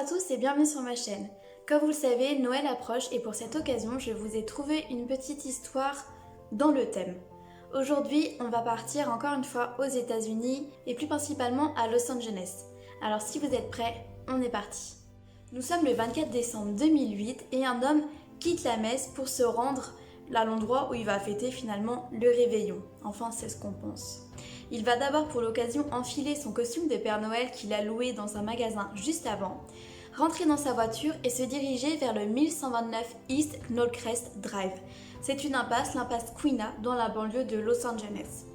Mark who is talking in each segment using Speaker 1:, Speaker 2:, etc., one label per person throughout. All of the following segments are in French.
Speaker 1: à tous et bienvenue sur ma chaîne. Comme vous le savez, Noël approche et pour cette occasion, je vous ai trouvé une petite histoire dans le thème. Aujourd'hui, on va partir encore une fois aux États-Unis et plus principalement à Los Angeles. Alors si vous êtes prêts, on est parti. Nous sommes le 24 décembre 2008 et un homme quitte la messe pour se rendre à l'endroit où il va fêter finalement le réveillon. Enfin, c'est ce qu'on pense. Il va d'abord pour l'occasion enfiler son costume de Père Noël qu'il a loué dans un magasin juste avant, rentrer dans sa voiture et se diriger vers le 1129 East Knollcrest Drive. C'est une impasse, l'impasse Quina, dans la banlieue de Los Angeles.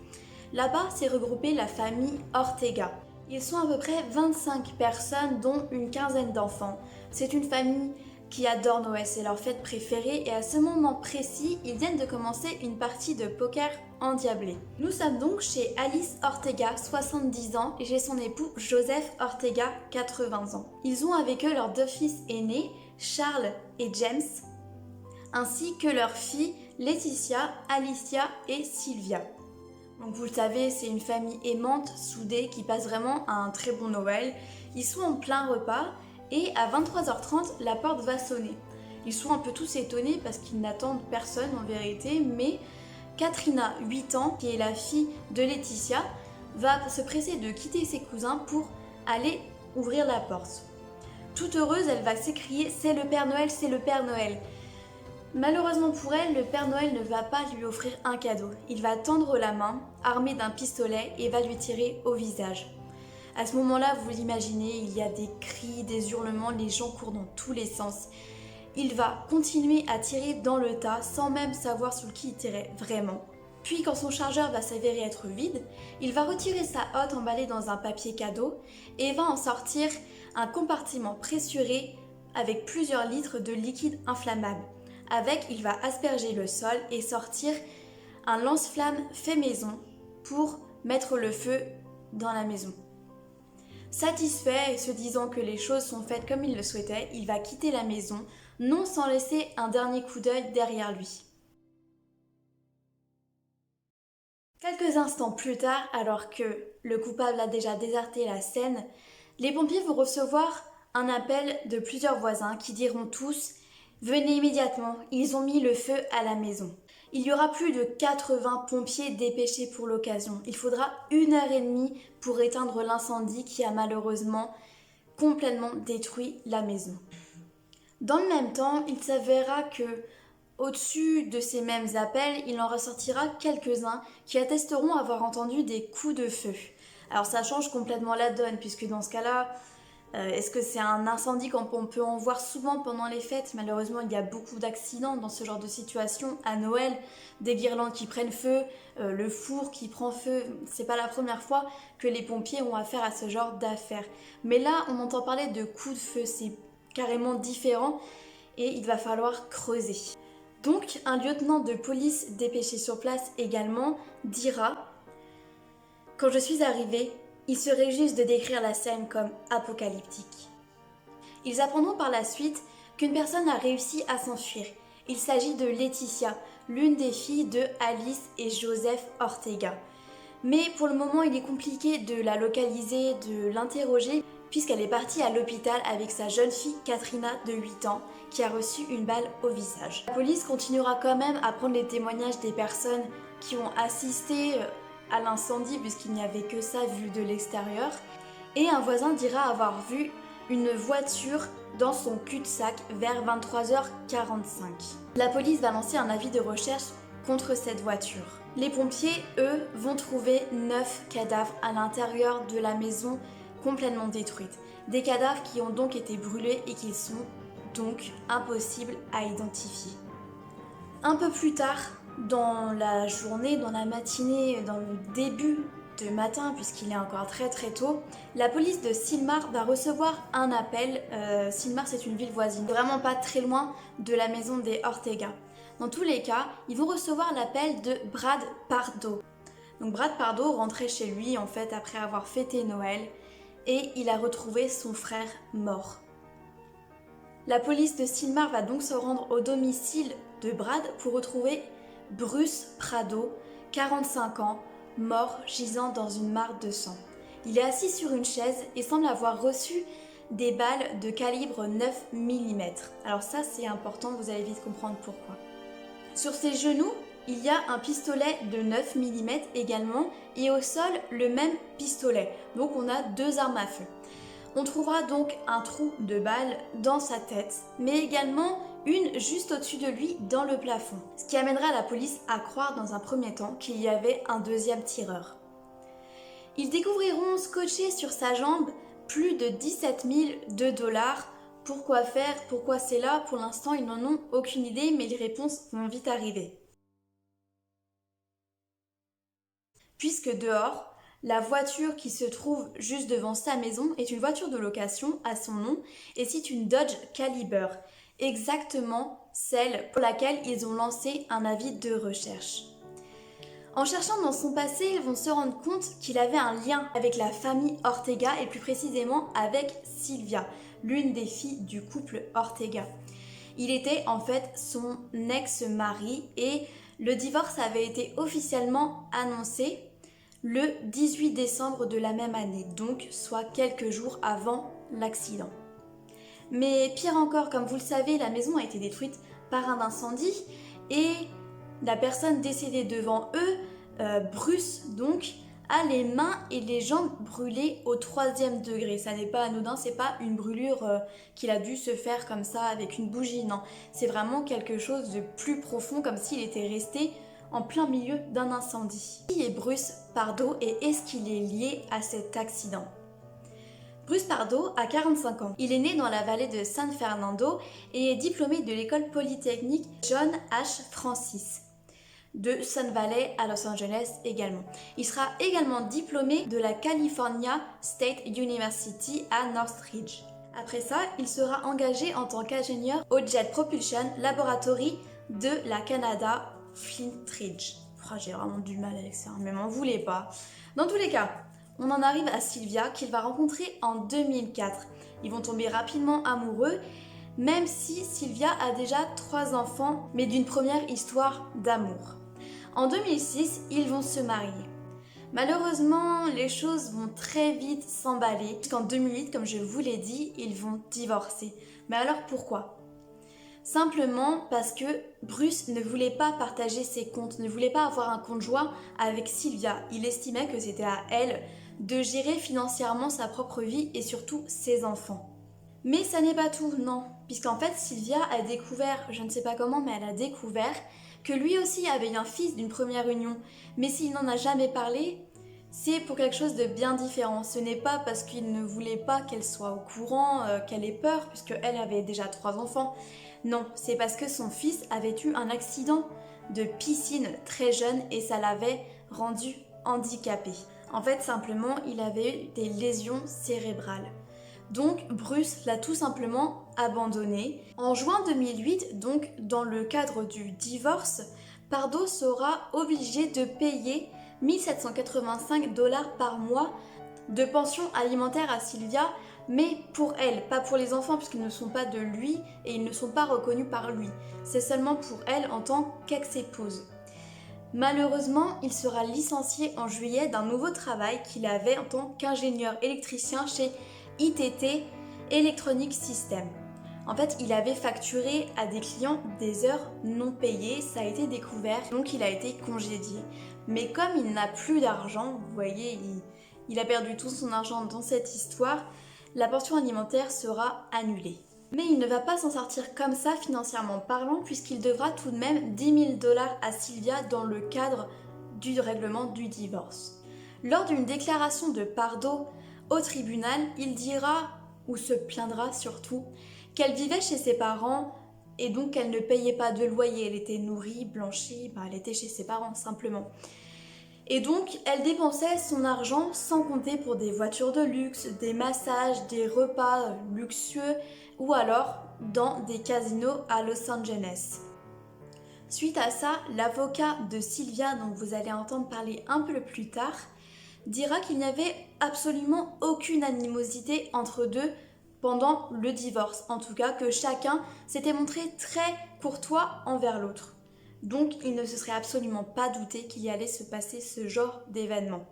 Speaker 1: Là-bas s'est regroupée la famille Ortega. Ils sont à peu près 25 personnes, dont une quinzaine d'enfants. C'est une famille qui adore Noël, c'est leur fête préférée et à ce moment précis, ils viennent de commencer une partie de poker endiablé. Nous sommes donc chez Alice Ortega, 70 ans, et chez son époux Joseph Ortega, 80 ans. Ils ont avec eux leurs deux fils aînés, Charles et James, ainsi que leurs filles Laetitia, Alicia et Sylvia. Donc vous le savez, c'est une famille aimante, soudée, qui passe vraiment un très bon Noël. Ils sont en plein repas et à 23h30, la porte va sonner. Ils sont un peu tous étonnés parce qu'ils n'attendent personne en vérité, mais Katrina, 8 ans, qui est la fille de Laetitia, va se presser de quitter ses cousins pour aller ouvrir la porte. Toute heureuse, elle va s'écrier « C'est le Père Noël, c'est le Père Noël !» Malheureusement pour elle, le Père Noël ne va pas lui offrir un cadeau. Il va tendre la main, armé d'un pistolet, et va lui tirer au visage. À ce moment-là, vous l'imaginez, il y a des cris, des hurlements, les gens courent dans tous les sens. Il va continuer à tirer dans le tas sans même savoir sur qui il tirait vraiment. Puis quand son chargeur va s'avérer être vide, il va retirer sa hotte emballée dans un papier cadeau et va en sortir un compartiment pressuré avec plusieurs litres de liquide inflammable. Avec, il va asperger le sol et sortir un lance-flamme fait maison pour mettre le feu dans la maison. Satisfait et se disant que les choses sont faites comme il le souhaitait, il va quitter la maison, non sans laisser un dernier coup d'œil derrière lui. Quelques instants plus tard, alors que le coupable a déjà déserté la scène, les pompiers vont recevoir un appel de plusieurs voisins qui diront tous « Venez immédiatement, ils ont mis le feu à la maison ». Il y aura plus de 80 pompiers dépêchés pour l'occasion. Il faudra 1h30 pour éteindre l'incendie qui a malheureusement complètement détruit la maison. Dans le même temps, il s'avérera que au-dessus de ces mêmes appels, il en ressortira quelques-uns qui attesteront avoir entendu des coups de feu. Alors ça change complètement la donne puisque dans ce cas-là, est-ce que c'est un incendie comme on peut en voir souvent pendant les fêtes? Malheureusement, il y a beaucoup d'accidents dans ce genre de situation. À Noël, des guirlandes qui prennent feu, le four qui prend feu. C'est pas la première fois que les pompiers ont affaire à ce genre d'affaires. Mais là, on entend parler de coups de feu. C'est carrément différent et il va falloir creuser. Donc, un lieutenant de police dépêché sur place également dira « Quand je suis arrivé, il serait juste de décrire la scène comme apocalyptique. » Ils apprendront par la suite qu'une personne a réussi à s'enfuir. Il s'agit de Laetitia, l'une des filles de Alice et Joseph Ortega. Mais pour le moment, il est compliqué de la localiser, de l'interroger, puisqu'elle est partie à l'hôpital avec sa jeune fille Katrina de 8 ans, qui a reçu une balle au visage. La police continuera quand même à prendre les témoignages des personnes qui ont assisté à l'incendie puisqu'il n'y avait que ça vu de l'extérieur et un voisin dira avoir vu une voiture dans son cul-de-sac vers 23h45. La police va lancer un avis de recherche contre cette voiture. Les pompiers, eux, vont trouver 9 cadavres à l'intérieur de la maison complètement détruite. Des cadavres qui ont donc été brûlés et qui sont donc impossibles à identifier. Un peu plus tard, dans la journée, dans la matinée, dans le début de matin, puisqu'il est encore très très tôt, la police de Sylmar va recevoir un appel. Sylmar, c'est une ville voisine, vraiment pas très loin de la maison des Ortega. Dans tous les cas, ils vont recevoir l'appel de Brad Pardo. Donc Brad Pardo rentrait chez lui en fait après avoir fêté Noël et il a retrouvé son frère mort. La police de Sylmar va donc se rendre au domicile de Brad pour retrouver Bruce Prado, 45 ans, mort gisant dans une mare de sang. Il est assis sur une chaise et semble avoir reçu des balles de calibre 9 mm. Alors ça c'est important, vous allez vite comprendre pourquoi. Sur ses genoux, il y a un pistolet de 9 mm également et au sol le même pistolet. Donc on a deux armes à feu. On trouvera donc un trou de balle dans sa tête, mais également une juste au-dessus de lui dans le plafond. Ce qui amènera la police à croire dans un premier temps qu'il y avait un deuxième tireur. Ils découvriront scotché sur sa jambe plus de 17 000 dollars. Pourquoi faire? Pourquoi c'est là? Pour l'instant, ils n'en ont aucune idée, mais les réponses vont vite arriver. Puisque dehors, la voiture qui se trouve juste devant sa maison est une voiture de location à son nom et c'est une Dodge Caliber, exactement celle pour laquelle ils ont lancé un avis de recherche. En cherchant dans son passé, ils vont se rendre compte qu'il avait un lien avec la famille Ortega et plus précisément avec Sylvia, l'une des filles du couple Ortega. Il était en fait son ex-mari et le divorce avait été officiellement annoncé le 18 décembre de la même année, donc soit quelques jours avant l'accident. Mais pire encore, comme vous le savez, la maison a été détruite par un incendie et la personne décédée devant eux, Bruce donc, a les mains et les jambes brûlées au 3e degré. Ça n'est pas anodin, c'est pas une brûlure qu'il a dû se faire comme ça avec une bougie, non. C'est vraiment quelque chose de plus profond, comme s'il était resté en plein milieu d'un incendie. Qui est Bruce Pardo et est-ce qu'il est lié à cet accident? Bruce Pardo a 45 ans. Il est né dans la vallée de San Fernando et est diplômé de l'école polytechnique John H. Francis de Sun Valley à Los Angeles également. Il sera également diplômé de la California State University à Northridge. Après ça, il sera engagé en tant qu'ingénieur au Jet Propulsion Laboratory de la Canada Flintridge. Oh, j'ai vraiment du mal avec ça, mais m'en voulez pas. Dans tous les cas, on en arrive à Sylvia qu'il va rencontrer en 2004. Ils vont tomber rapidement amoureux, même si Sylvia a déjà 3 enfants, mais d'une première histoire d'amour. En 2006, ils vont se marier. Malheureusement, les choses vont très vite s'emballer, puisqu'en 2008, comme je vous l'ai dit, ils vont divorcer. Mais alors pourquoi? Simplement parce que Bruce ne voulait pas partager ses comptes, ne voulait pas avoir un compte joint avec Sylvia. Il estimait que c'était à elle de gérer financièrement sa propre vie et surtout ses enfants. Mais ça n'est pas tout, non. Puisqu'en fait, Sylvia a découvert, je ne sais pas comment, mais elle a découvert que lui aussi avait un fils d'une première union. Mais s'il n'en a jamais parlé, c'est pour quelque chose de bien différent. Ce n'est pas parce qu'il ne voulait pas qu'elle soit au courant, qu'elle ait peur, puisqu'elle avait déjà 3 enfants. Non, c'est parce que son fils avait eu un accident de piscine très jeune et ça l'avait rendu handicapé. En fait, simplement, il avait eu des lésions cérébrales. Donc Bruce l'a tout simplement abandonné. En juin 2008, donc dans le cadre du divorce, Pardo sera obligé de payer 1785 dollars par mois de pension alimentaire à Sylvia, mais pour elle, pas pour les enfants puisqu'ils ne sont pas de lui et ils ne sont pas reconnus par lui. C'est seulement pour elle en tant qu'ex-épouse. Malheureusement, il sera licencié en juillet d'un nouveau travail qu'il avait en tant qu'ingénieur électricien chez ITT Electronic Systems. En fait, il avait facturé à des clients des heures non payées, ça a été découvert, donc il a été congédié. Mais comme il n'a plus d'argent, vous voyez, il a perdu tout son argent dans cette histoire, la pension alimentaire sera annulée. Mais il ne va pas s'en sortir comme ça financièrement parlant puisqu'il devra tout de même 10 000 dollars à Sylvia dans le cadre du règlement du divorce. Lors d'une déclaration de Pardo au tribunal, il dira, ou se plaindra surtout, qu'elle vivait chez ses parents et donc qu'elle ne payait pas de loyer. Elle était nourrie, blanchie, elle était chez ses parents simplement. Et donc, elle dépensait son argent sans compter pour des voitures de luxe, des massages, des repas luxueux ou alors dans des casinos à Los Angeles. Suite à ça, l'avocat de Sylvia, dont vous allez entendre parler un peu plus tard, dira qu'il n'y avait absolument aucune animosité entre deux pendant le divorce. En tout cas, que chacun s'était montré très courtois envers l'autre. Donc, il ne se serait absolument pas douté qu'il y allait se passer ce genre d'événement.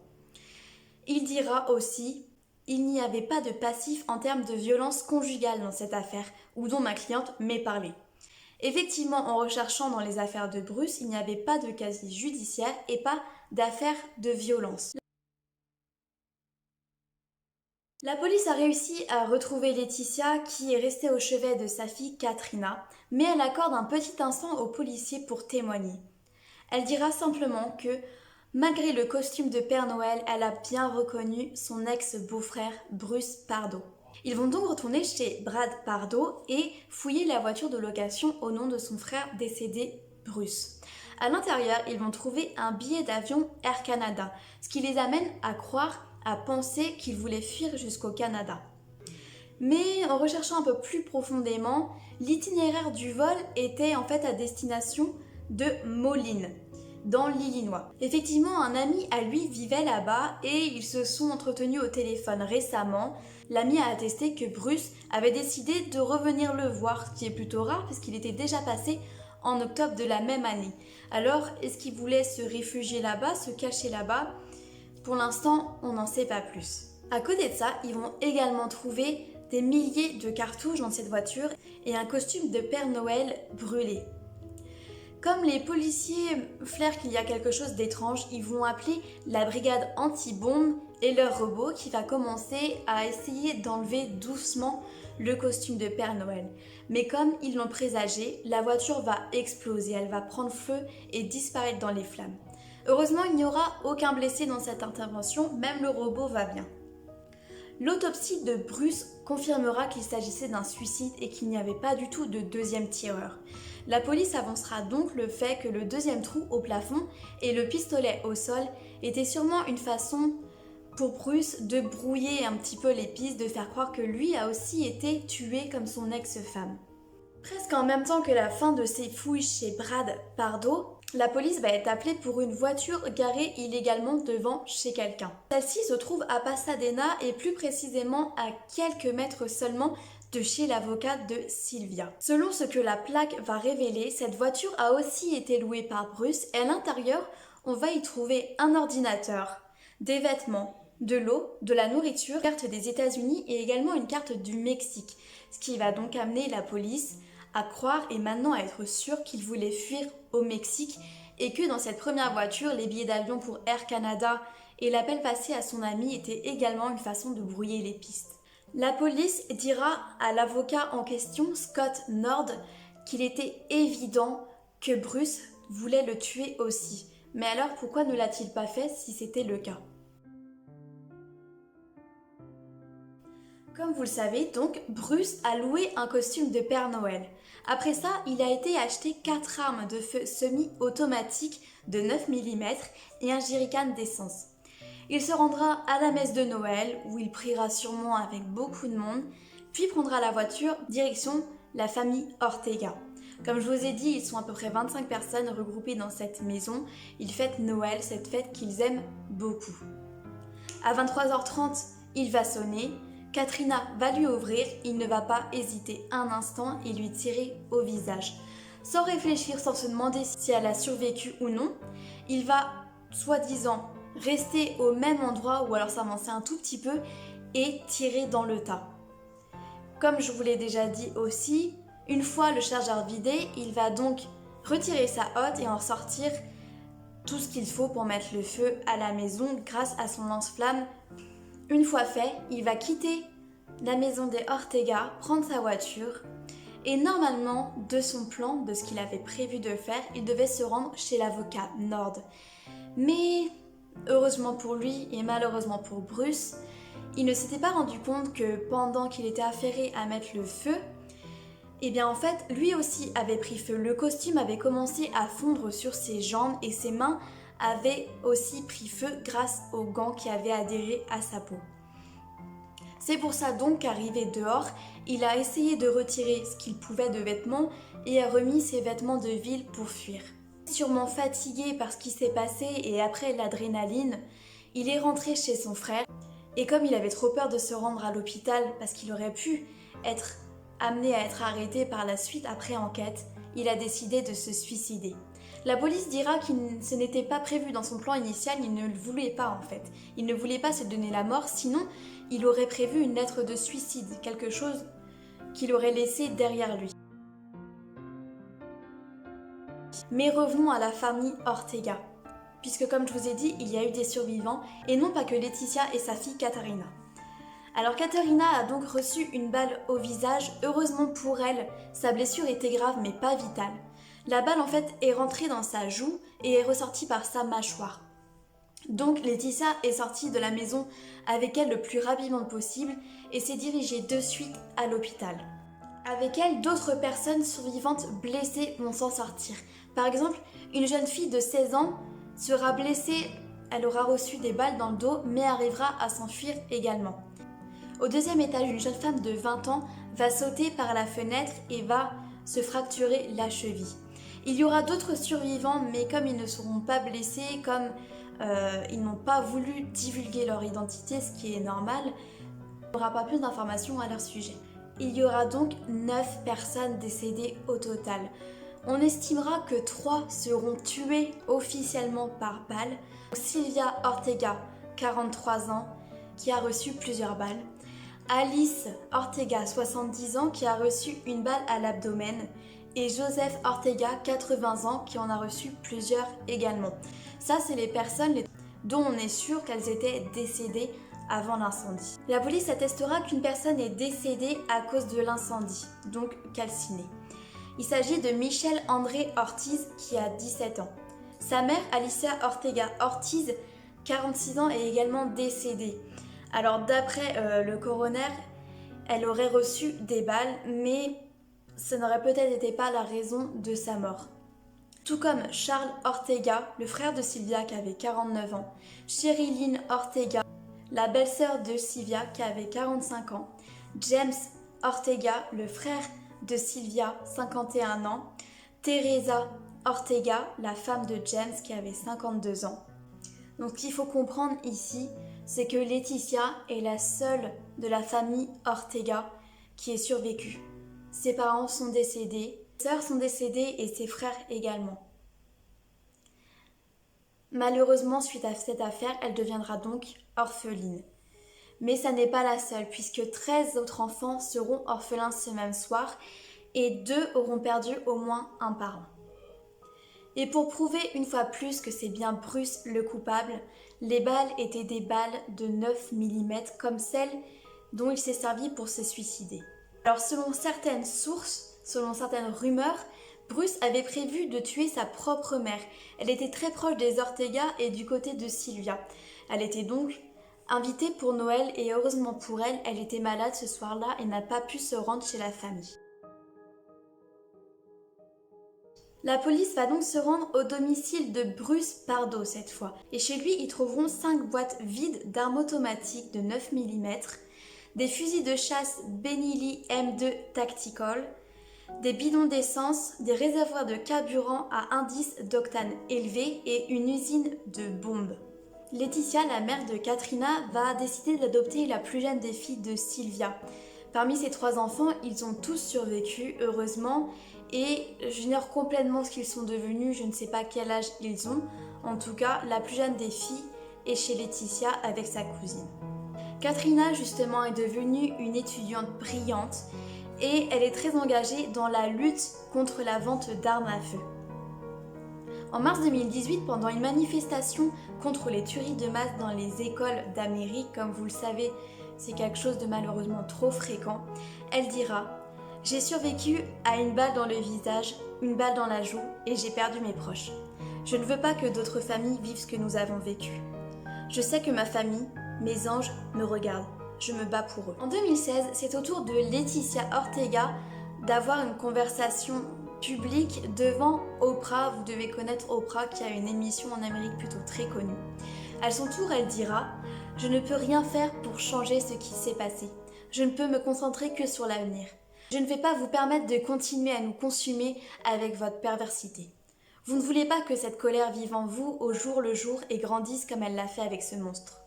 Speaker 1: Il dira aussi il n'y avait pas de passif en termes de violence conjugale dans cette affaire, ou dont ma cliente m'est parlé. Effectivement, en recherchant dans les affaires de Bruce, il n'y avait pas de casier judiciaire et pas d'affaires de violence. La police a réussi à retrouver Laetitia qui est restée au chevet de sa fille Katrina, mais elle accorde un petit instant aux policiers pour témoigner. Elle dira simplement que, malgré le costume de Père Noël, elle a bien reconnu son ex-beau-frère Bruce Pardo. Ils vont donc retourner chez Brad Pardo et fouiller la voiture de location au nom de son frère décédé Bruce. À l'intérieur, ils vont trouver un billet d'avion Air Canada, ce qui les amène à penser qu'ils voulaient fuir jusqu'au Canada. Mais en recherchant un peu plus profondément, l'itinéraire du vol était en fait à destination de Moline, dans l'Illinois. Effectivement, un ami à lui vivait là-bas et ils se sont entretenus au téléphone récemment. L'ami a attesté que Bruce avait décidé de revenir le voir, ce qui est plutôt rare puisqu'il était déjà passé en octobre de la même année. Alors, est-ce qu'il voulait se réfugier là-bas, se cacher là-bas? Pour l'instant, on n'en sait pas plus. À côté de ça, ils vont également trouver des milliers de cartouches dans cette voiture et un costume de Père Noël brûlé. Comme les policiers flairent qu'il y a quelque chose d'étrange, ils vont appeler la brigade anti-bombe et leur robot qui va commencer à essayer d'enlever doucement le costume de Père Noël. Mais comme ils l'ont présagé, la voiture va exploser, elle va prendre feu et disparaître dans les flammes. Heureusement, il n'y aura aucun blessé dans cette intervention, même le robot va bien. L'autopsie de Bruce confirmera qu'il s'agissait d'un suicide et qu'il n'y avait pas du tout de deuxième tireur. La police avancera donc le fait que le deuxième trou au plafond et le pistolet au sol étaient sûrement une façon pour Bruce de brouiller un petit peu les pistes, de faire croire que lui a aussi été tué comme son ex-femme. Presque en même temps que la fin de ses fouilles chez Brad Pardo, la police va être appelée pour une voiture garée illégalement devant chez quelqu'un. Celle-ci se trouve à Pasadena et plus précisément à quelques mètres seulement de chez l'avocate de Sylvia. Selon ce que la plaque va révéler, cette voiture a aussi été louée par Bruce et à l'intérieur, on va y trouver un ordinateur, des vêtements, de l'eau, de la nourriture, une carte des États-Unis et également une carte du Mexique, ce qui va donc amener la police à croire et maintenant à être sûr qu'il voulait fuir au Mexique et que dans cette première voiture, les billets d'avion pour Air Canada et l'appel passé à son ami étaient également une façon de brouiller les pistes. La police dira à l'avocat en question, Scott Nord, qu'il était évident que Bruce voulait le tuer aussi. Mais alors pourquoi ne l'a-t-il pas fait si c'était le cas? Comme vous le savez, donc, Bruce a loué un costume de Père Noël. Après ça, il a été acheter 4 armes de feu semi-automatiques de 9 mm et un jerrycan d'essence. Il se rendra à la messe de Noël, où il priera sûrement avec beaucoup de monde, puis prendra la voiture direction la famille Ortega. Comme je vous ai dit, ils sont à peu près 25 personnes regroupées dans cette maison. Ils fêtent Noël, cette fête qu'ils aiment beaucoup. À 23h30, il va sonner. Katrina va lui ouvrir, il ne va pas hésiter un instant et lui tirer au visage. Sans réfléchir, sans se demander si elle a survécu ou non, il va, soi-disant, rester au même endroit ou alors s'avancer un tout petit peu et tirer dans le tas. Comme je vous l'ai déjà dit aussi, une fois le chargeur vidé, il va donc retirer sa hotte et en sortir tout ce qu'il faut pour mettre le feu à la maison grâce à son lance-flamme. Une fois fait, il va quitter la maison des Ortega, prendre sa voiture et normalement, de son plan, de ce qu'il avait prévu de faire, il devait se rendre chez l'avocat Nord. Mais heureusement pour lui et malheureusement pour Bruce, il ne s'était pas rendu compte que pendant qu'il était affairé à mettre le feu, et bien en fait, lui aussi avait pris feu. Le costume avait commencé à fondre sur ses jambes et ses mains avaient aussi pris feu grâce aux gants qui avaient adhéré à sa peau. C'est pour ça donc qu'arrivé dehors, il a essayé de retirer ce qu'il pouvait de vêtements et a remis ses vêtements de ville pour fuir. Sûrement fatigué par ce qui s'est passé et après l'adrénaline, il est rentré chez son frère et comme il avait trop peur de se rendre à l'hôpital parce qu'il aurait pu être amené à être arrêté par la suite après enquête, il a décidé de se suicider. La police dira ce n'était pas prévu dans son plan initial, il ne le voulait pas en fait. Il ne voulait pas se donner la mort, sinon il aurait prévu une lettre de suicide, quelque chose qu'il aurait laissé derrière lui. Mais revenons à la famille Ortega, puisque comme je vous ai dit, il y a eu des survivants, et non pas que Laetitia et sa fille Katharina. Alors Katharina a donc reçu une balle au visage, heureusement pour elle, sa blessure était grave mais pas vitale. La balle en fait est rentrée dans sa joue et est ressortie par sa mâchoire. Donc Laetitia est sortie de la maison avec elle le plus rapidement possible et s'est dirigée de suite à l'hôpital. Avec elle, d'autres personnes survivantes blessées vont s'en sortir. Par exemple, une jeune fille de 16 ans sera blessée, elle aura reçu des balles dans le dos mais arrivera à s'enfuir également. Au deuxième étage, une jeune femme de 20 ans va sauter par la fenêtre et va se fracturer la cheville. Il y aura d'autres survivants, mais comme ils ne seront pas blessés, comme ils n'ont pas voulu divulguer leur identité, ce qui est normal, il n'y aura pas plus d'informations à leur sujet. Il y aura donc 9 personnes décédées au total. On estimera que 3 seront tuées officiellement par balle. Sylvia Ortega, 43 ans, qui a reçu plusieurs balles. Alice Ortega, 70 ans, qui a reçu une balle à l'abdomen. Et Joseph Ortega, 80 ans, qui en a reçu plusieurs également. Ça, c'est les personnes dont on est sûr qu'elles étaient décédées avant l'incendie. La police attestera qu'une personne est décédée à cause de l'incendie, donc calcinée. Il s'agit de Michel André Ortiz, qui a 17 ans. Sa mère, Alicia Ortega Ortiz, 46 ans, est également décédée. Alors d'après le coroner, elle aurait reçu des balles, mais ça n'aurait peut-être été pas la raison de sa mort. Tout comme Charles Ortega, le frère de Sylvia qui avait 49 ans, Sherilyn Ortega, la belle-sœur de Sylvia qui avait 45 ans, James Ortega, le frère de Sylvia, 51 ans, Teresa Ortega, la femme de James qui avait 52 ans. Donc ce qu'il faut comprendre ici, c'est que Laetitia est la seule de la famille Ortega qui ait survécu. Ses parents sont décédés, ses sœurs sont décédées et ses frères également. Malheureusement, suite à cette affaire, elle deviendra donc orpheline. Mais ça n'est pas la seule, puisque 13 autres enfants seront orphelins ce même soir et 2 auront perdu au moins un parent. Et pour prouver une fois plus que c'est bien Bruce le coupable, les balles étaient des balles de 9 mm comme celles dont il s'est servi pour se suicider. Alors selon certaines sources, selon certaines rumeurs, Bruce avait prévu de tuer sa propre mère. Elle était très proche des Ortega et du côté de Sylvia. Elle était donc invitée pour Noël et heureusement pour elle, elle était malade ce soir-là et n'a pas pu se rendre chez la famille. La police va donc se rendre au domicile de Bruce Pardo cette fois. Et chez lui, ils trouveront 5 boîtes vides d'armes automatiques de 9 mm, des fusils de chasse Benelli M2 Tactical, des bidons d'essence, des réservoirs de carburant à indice d'octane élevé et une usine de bombes. Laetitia, la mère de Katrina, va décider d'adopter la plus jeune des filles de Sylvia. Parmi ces 3 enfants, ils ont tous survécu, heureusement, et j'ignore complètement ce qu'ils sont devenus, je ne sais pas quel âge ils ont. En tout cas, la plus jeune des filles est chez Laetitia avec sa cousine. Katrina, justement, est devenue une étudiante brillante et elle est très engagée dans la lutte contre la vente d'armes à feu. En mars 2018, pendant une manifestation contre les tueries de masse dans les écoles d'Amérique, comme vous le savez, c'est quelque chose de malheureusement trop fréquent, elle dira « J'ai survécu à une balle dans le visage, une balle dans la joue et j'ai perdu mes proches. Je ne veux pas que d'autres familles vivent ce que nous avons vécu. Je sais que ma famille, mes anges, me regardent. Je me bats pour eux. » En 2016, c'est au tour de Laetitia Ortega d'avoir une conversation publique devant Oprah. Vous devez connaître Oprah qui a une émission en Amérique plutôt très connue. À son tour, elle dira « Je ne peux rien faire pour changer ce qui s'est passé. Je ne peux me concentrer que sur l'avenir. Je ne vais pas vous permettre de continuer à nous consumer avec votre perversité. Vous ne voulez pas que cette colère vive en vous au jour le jour et grandisse comme elle l'a fait avec ce monstre. »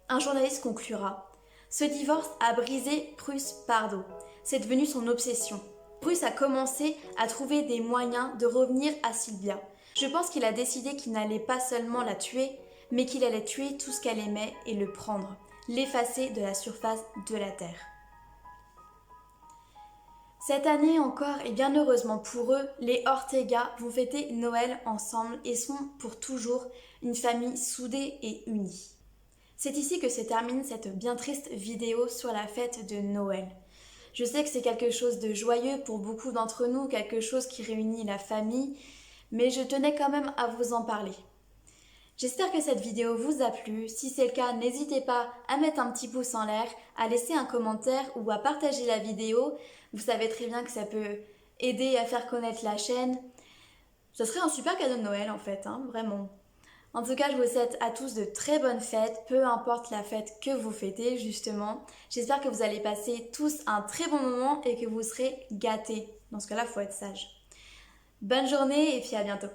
Speaker 1: Un journaliste conclura « Ce divorce a brisé Bruce Pardo. C'est devenu son obsession. Bruce a commencé à trouver des moyens de revenir à Sylvia. Je pense qu'il a décidé qu'il n'allait pas seulement la tuer, mais qu'il allait tuer tout ce qu'elle aimait et le prendre, l'effacer de la surface de la Terre. Cette année encore, et bien heureusement pour eux, les Ortega vont fêter Noël ensemble et sont pour toujours une famille soudée et unie. C'est ici que se termine cette bien triste vidéo sur la fête de Noël. Je sais que c'est quelque chose de joyeux pour beaucoup d'entre nous, quelque chose qui réunit la famille, mais je tenais quand même à vous en parler. J'espère que cette vidéo vous a plu. Si c'est le cas, n'hésitez pas à mettre un petit pouce en l'air, à laisser un commentaire ou à partager la vidéo. Vous savez très bien que ça peut aider à faire connaître la chaîne. Ce serait un super cadeau de Noël en fait, vraiment. En tout cas, je vous souhaite à tous de très bonnes fêtes, peu importe la fête que vous fêtez justement. J'espère que vous allez passer tous un très bon moment et que vous serez gâtés. Dans ce cas-là, il faut être sage. Bonne journée et puis à bientôt.